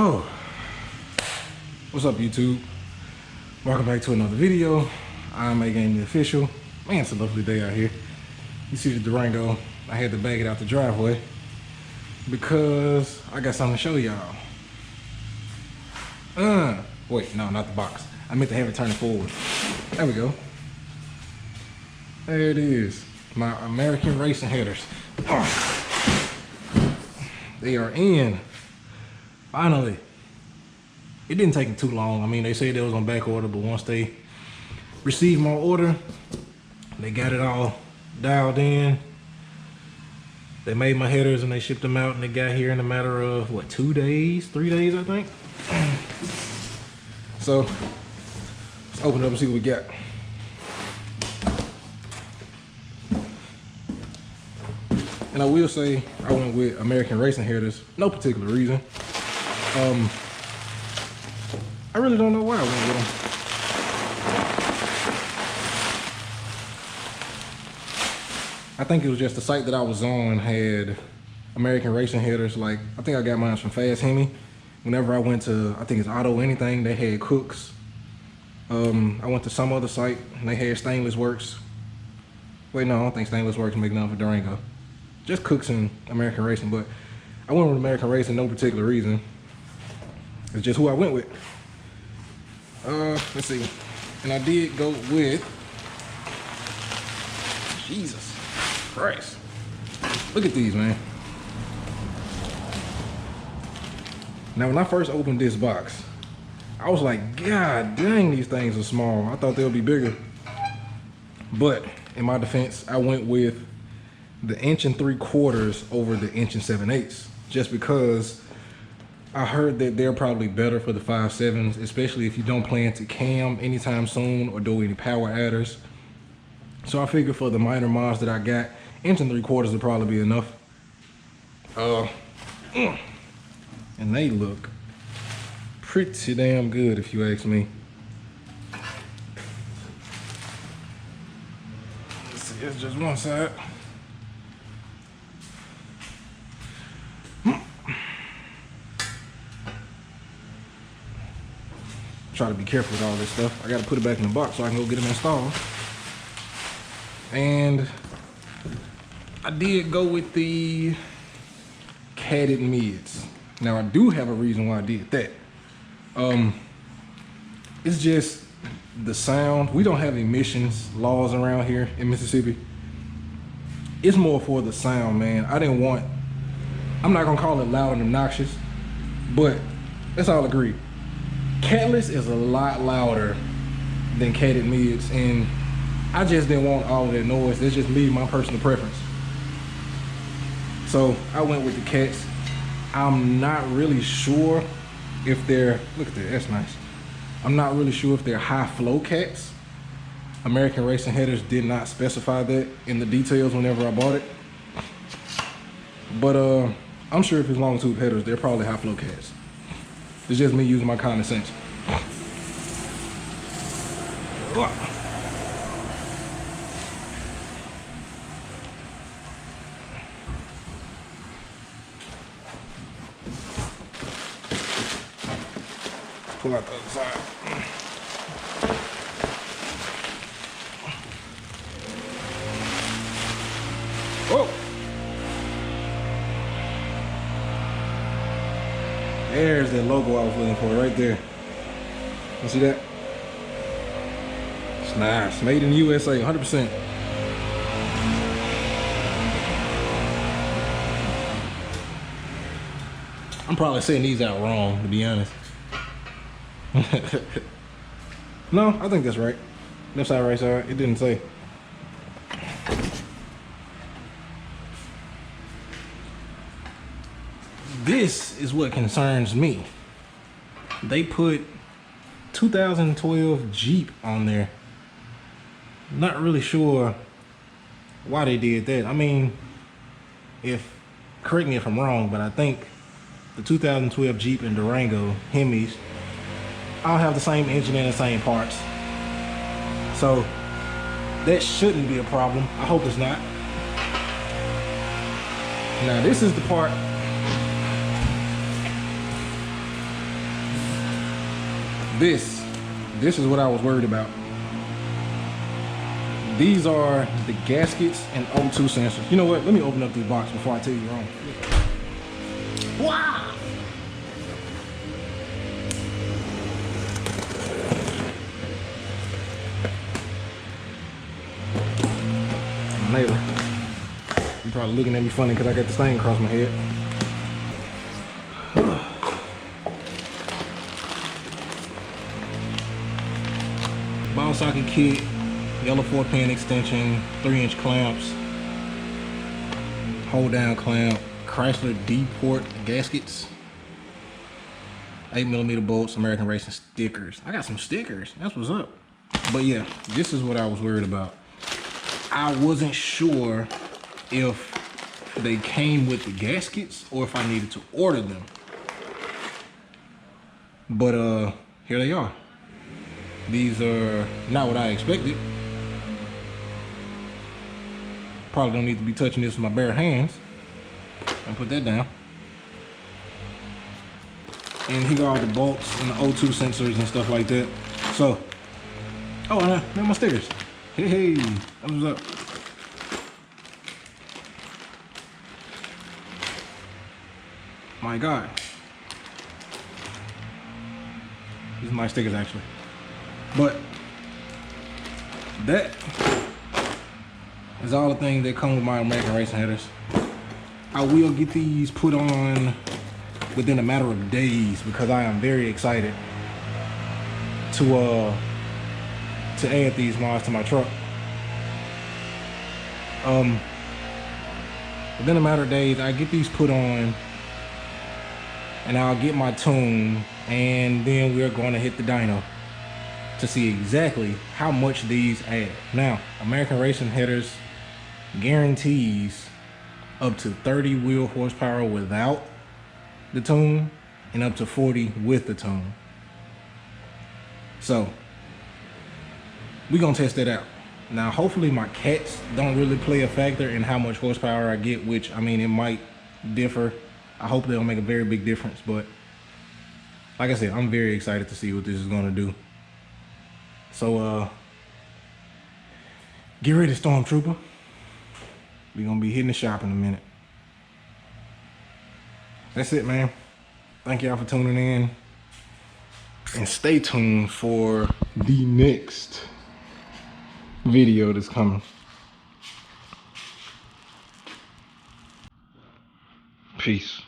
Oh, what's up, YouTube? Welcome back to another video. I'm A-Game the Official. Man, it's a lovely day out here. You see the Durango. I had to bag it out the driveway because I got something to show y'all. Wait, no, not the box. I meant to have it turn forward. There we go. There it is. My American racing headers. Oh. They are in. Finally. It didn't take them too long. I mean, they said they was on back order, but once they received my order, they got it all dialed in. They made my headers and they shipped them out, and they got here in a matter of, what, 2 days? 3 days, I think? So, let's open it up and see what we got. And I will say, I went with American racing headers, no particular reason. I really don't know why I went with them. I think it was just the site that I was on had American racing headers. Like, I think I got mine from Fast Hemi. Whenever I went to, I think it's Auto Anything, they had Cooks. I went to some other site and they had Stainless Works. Wait, no, I don't think Stainless Works make none for Durango. Just Cooks and American Racing, but I went with American Racing, no particular reason. It's just who I went with. Let's see. And I did go with, Jesus Christ. Look at these, man. Now, when I first opened this box, I was like, God dang, these things are small. I thought they would be bigger. But in my defense, I went with the 1 3/4 inches over the 1 7/8, just because I heard that they're probably better for the 5.7s, especially if you don't plan to cam anytime soon or do any power adders. So I figured for the minor mods that I got, 1 3/4 would probably be enough. And they look pretty damn good, if you ask me. Let's see, it's just one side. Try to be careful with all this stuff. I gotta put it back in the box so I can go get them installed. And I did go with the catted mids. Now I do have a reason why I did that. It's just the sound. We don't have emissions laws around here in Mississippi. It's more for the sound, man. I'm not gonna call it loud and obnoxious, but let's all agree. Catless is a lot louder than catted mids, and I just didn't want all of that noise. It's just me, my personal preference. So I went with the cats. I'm not really sure if they're, look at that, that's nice. I'm not really sure if they're high flow cats. American Racing Headers did not specify that in the details whenever I bought it. But I'm sure if it's long tube headers, they're probably high flow cats. It's just me using my common sense. Pull out the other side. Whoa! There's that logo I was looking for right there. You see that? It's nice. Made in the USA, 100%. I'm probably saying these out wrong, to be honest. No, I think that's right. Left side, right side. It didn't say. This is what concerns me. They put 2012 Jeep on there. Not really sure why they did that. I mean, correct me if I'm wrong, but I think the 2012 Jeep and Durango Hemis all have the same engine and the same parts. So that shouldn't be a problem. I hope it's not. Now this is the part This is what I was worried about. These are the gaskets and O2 sensors. You know what? Let me open up this box before I tell you wrong. Wow! Neighbor, you probably looking at me funny because I got this thing across my head. Ball socket kit, yellow 4-pin extension, 3-inch clamps, hold down clamp, Chrysler D-port gaskets, 8mm bolts, American Racing stickers. I got some stickers, that's what's up. But yeah, this is what I was worried about. I wasn't sure if they came with the gaskets or if I needed to order them. But here they are. These are not what I expected. Probably don't need to be touching this with my bare hands. I'll put that down. And here are all the bolts and the O2 sensors and stuff like that. So, oh, and I got my stickers. Hey, that was up. My God. These are my stickers actually. But that is all the things that come with my American Racing headers. I will get these put on within a matter of days because I am very excited to add these mods to my truck. Within a matter of days, I get these put on and I'll get my tune, and then we're going to hit the dyno to see exactly how much these add. Now, American Racing headers guarantees up to 30 wheel horsepower without the tune and up to 40 with the tune. So we're gonna test that out. Now hopefully my cats don't really play a factor in how much horsepower I get, which I mean it might differ. I hope they don't make a very big difference, but like I said, I'm very excited to see what this is gonna do. So get ready, Stormtrooper. We're gonna be hitting the shop in a minute. That's it, man. Thank y'all for tuning in, and stay tuned for the next video that's coming. Peace.